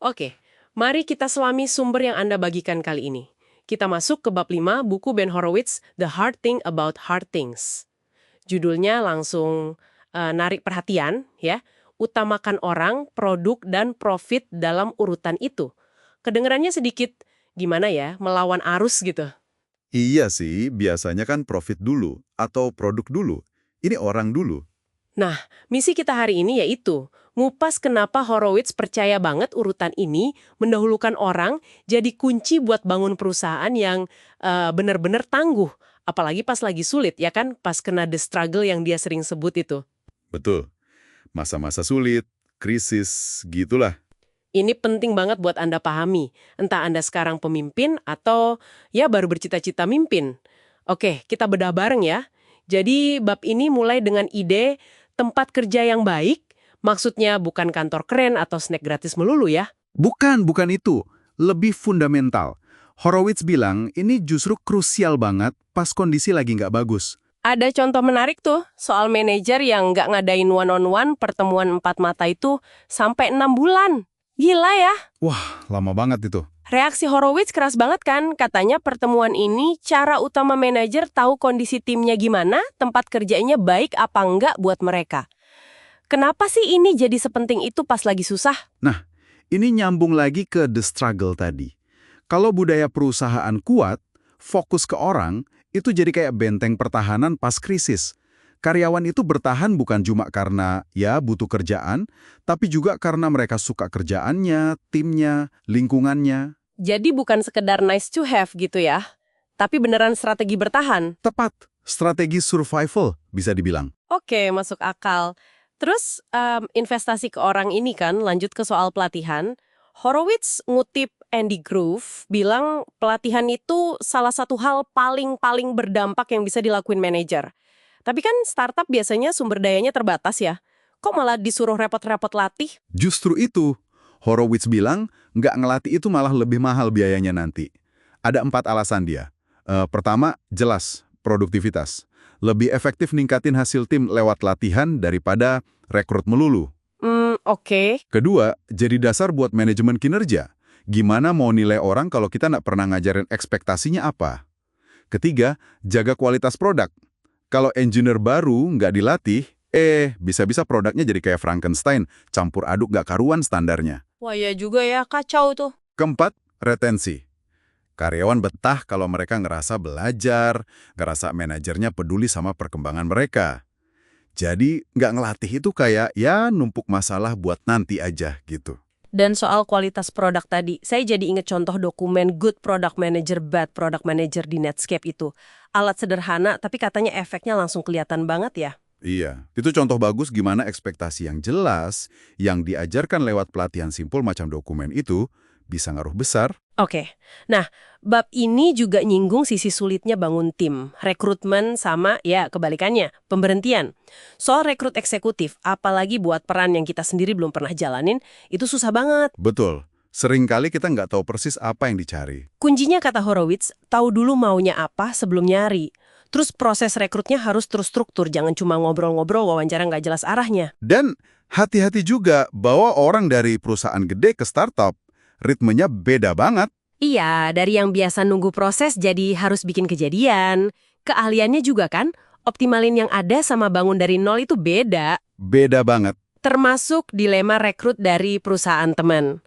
Oke, mari kita selami sumber yang Anda bagikan kali ini. Kita masuk ke bab 5 buku Ben Horowitz, The Hard Thing About Hard Things. Judulnya langsung narik perhatian, ya. Utamakan orang, produk, dan profit dalam urutan itu. Kedengarannya sedikit, gimana ya, melawan arus gitu. Iya sih, biasanya kan profit dulu atau produk dulu. Ini orang dulu. Nah, misi kita hari ini yaitu ngupas kenapa Horowitz percaya banget urutan ini mendahulukan orang jadi kunci buat bangun perusahaan yang benar-benar tangguh. Apalagi pas lagi sulit, ya kan? Pas kena the struggle yang dia sering sebut itu. Betul. Masa-masa sulit, krisis, gitulah. Ini penting banget buat Anda pahami. Entah Anda sekarang pemimpin atau ya baru bercita-cita mimpin. Oke, kita bedah bareng ya. Jadi bab ini mulai dengan ide tempat kerja yang baik, maksudnya bukan kantor keren atau snack gratis melulu ya. Bukan itu. Lebih fundamental. Horowitz bilang ini justru krusial banget pas kondisi lagi nggak bagus. Ada contoh menarik tuh, soal manajer yang nggak ngadain one-on-one pertemuan 4 mata itu sampai 6 bulan. Gila ya. Wah, lama banget itu. Reaksi Horowitz keras banget kan, katanya pertemuan ini cara utama manajer tahu kondisi timnya gimana, tempat kerjanya baik apa enggak buat mereka. Kenapa sih ini jadi sepenting itu pas lagi susah? Nah, ini nyambung lagi ke the struggle tadi. Kalau budaya perusahaan kuat, fokus ke orang, itu jadi kayak benteng pertahanan pas krisis. Karyawan itu bertahan bukan cuma karena ya butuh kerjaan, tapi juga karena mereka suka kerjaannya, timnya, lingkungannya. Jadi bukan sekedar nice to have gitu ya, tapi beneran strategi bertahan. Tepat, strategi survival bisa dibilang. Oke, masuk akal. Terus investasi ke orang ini kan, lanjut ke soal pelatihan. Horowitz ngutip Andy Grove bilang pelatihan itu salah satu hal paling berdampak yang bisa dilakuin manajer. Tapi kan startup biasanya sumber dayanya terbatas ya. Kok malah disuruh repot-repot latih? Justru itu, Horowitz bilang nggak ngelatih itu malah lebih mahal biayanya nanti. Ada 4 alasan dia. Pertama, jelas, produktivitas. Lebih efektif ningkatin hasil tim lewat latihan daripada rekrut melulu. Oke. Kedua, jadi dasar buat manajemen kinerja. Gimana mau nilai orang kalau kita nggak pernah ngajarin ekspektasinya apa? Ketiga, jaga kualitas produk. Kalau engineer baru nggak dilatih, bisa-bisa produknya jadi kayak Frankenstein, campur aduk nggak karuan standarnya. Wah ya juga ya, kacau tuh. Keempat, retensi. Karyawan betah kalau mereka ngerasa belajar, ngerasa manajernya peduli sama perkembangan mereka. Jadi nggak ngelatih itu kayak ya numpuk masalah buat nanti aja gitu. Dan soal kualitas produk tadi, saya jadi inget contoh dokumen Good Product Manager, Bad Product Manager di Netscape itu. Alat sederhana, tapi katanya efeknya langsung kelihatan banget ya. Iya, itu contoh bagus gimana ekspektasi yang jelas, yang diajarkan lewat pelatihan simpul macam dokumen itu, bisa ngaruh besar. Oke, nah bab ini juga nyinggung sisi sulitnya bangun tim, rekrutmen sama ya kebalikannya, pemberhentian. Soal rekrut eksekutif, apalagi buat peran yang kita sendiri belum pernah jalanin, itu susah banget. Betul, seringkali kita nggak tahu persis apa yang dicari. Kuncinya kata Horowitz, tahu dulu maunya apa sebelum nyari. Terus proses rekrutnya harus terstruktur, jangan cuma ngobrol-ngobrol wawancara nggak jelas arahnya. Dan hati-hati juga bawa orang dari perusahaan gede ke startup, ritmenya beda banget. Iya, dari yang biasa nunggu proses jadi harus bikin kejadian. Keahliannya juga kan, optimalin yang ada sama bangun dari nol itu beda. Beda banget. Termasuk dilema rekrut dari perusahaan teman.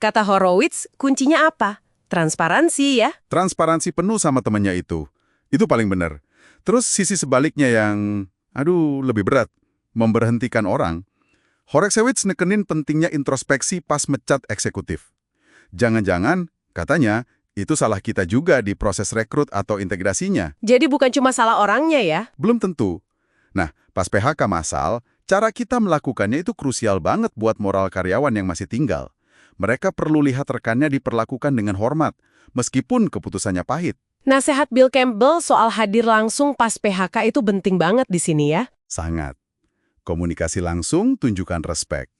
Kata Horowitz, kuncinya apa? Transparansi ya. Transparansi penuh sama temannya itu. Itu paling benar. Terus sisi sebaliknya yang, lebih berat. Memberhentikan orang. Horowitz nekenin pentingnya introspeksi pas mecat eksekutif. Jangan-jangan, katanya, itu salah kita juga di proses rekrut atau integrasinya. Jadi bukan cuma salah orangnya ya? Belum tentu. Nah, pas PHK massal, cara kita melakukannya itu krusial banget buat moral karyawan yang masih tinggal. Mereka perlu lihat rekannya diperlakukan dengan hormat, meskipun keputusannya pahit. Nasihat Bill Campbell soal hadir langsung pas PHK itu penting banget di sini ya? Sangat. Komunikasi langsung, tunjukkan respek.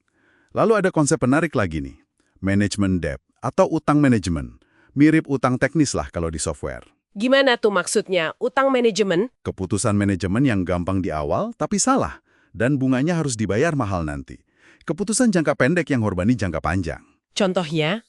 Lalu ada konsep menarik lagi nih. Management debt atau utang manajemen. Mirip utang teknis lah kalau di software. Gimana tuh maksudnya? Utang manajemen? Keputusan manajemen yang gampang di awal tapi salah. Dan bunganya harus dibayar mahal nanti. Keputusan jangka pendek yang ngorbani jangka panjang. Contohnya?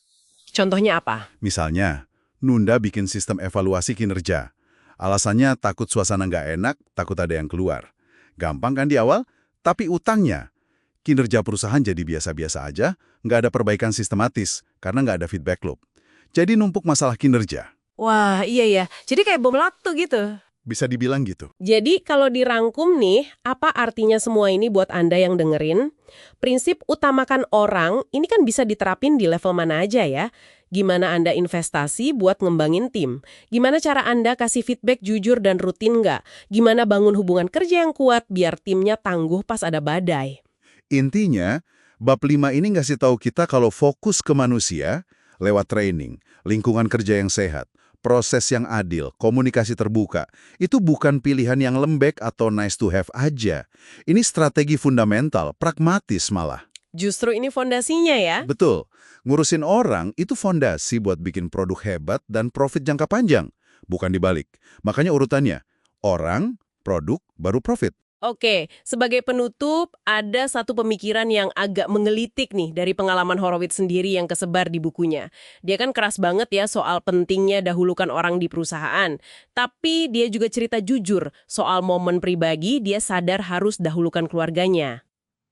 Contohnya apa? Misalnya, nunda bikin sistem evaluasi kinerja. Alasannya takut suasana nggak enak, takut ada yang keluar. Gampang kan di awal? Tapi utangnya, kinerja perusahaan jadi biasa-biasa aja, nggak ada perbaikan sistematis, karena nggak ada feedback loop. Jadi numpuk masalah kinerja. Wah, iya ya. Jadi kayak bom waktu gitu. Bisa dibilang gitu. Jadi kalau dirangkum nih, apa artinya semua ini buat Anda yang dengerin? Prinsip utamakan orang, ini kan bisa diterapin di level mana aja ya. Gimana Anda investasi buat ngembangin tim? Gimana cara Anda kasih feedback jujur dan rutin nggak? Gimana bangun hubungan kerja yang kuat biar timnya tangguh pas ada badai? Intinya, bab 5 ini ngasih tahu kita kalau fokus ke manusia lewat training, lingkungan kerja yang sehat, proses yang adil, komunikasi terbuka, itu bukan pilihan yang lembek atau nice to have aja. Ini strategi fundamental, pragmatis malah. Justru ini fondasinya ya? Betul, ngurusin orang itu fondasi buat bikin produk hebat dan profit jangka panjang, bukan dibalik. Makanya urutannya, orang, produk, baru profit. Oke, sebagai penutup, ada satu pemikiran yang agak menggelitik nih dari pengalaman Horowitz sendiri yang kesebar di bukunya. Dia kan keras banget ya soal pentingnya dahulukan orang di perusahaan. Tapi dia juga cerita jujur soal momen pribadi dia sadar harus dahulukan keluarganya.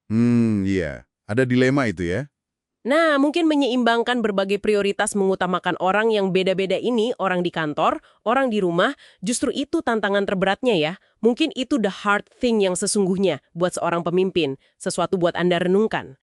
Iya. Ada dilema itu ya. Nah, mungkin menyeimbangkan berbagai prioritas mengutamakan orang yang beda-beda ini, orang di kantor, orang di rumah, justru itu tantangan terberatnya ya. Mungkin itu the hard thing yang sesungguhnya buat seorang pemimpin, sesuatu buat Anda renungkan.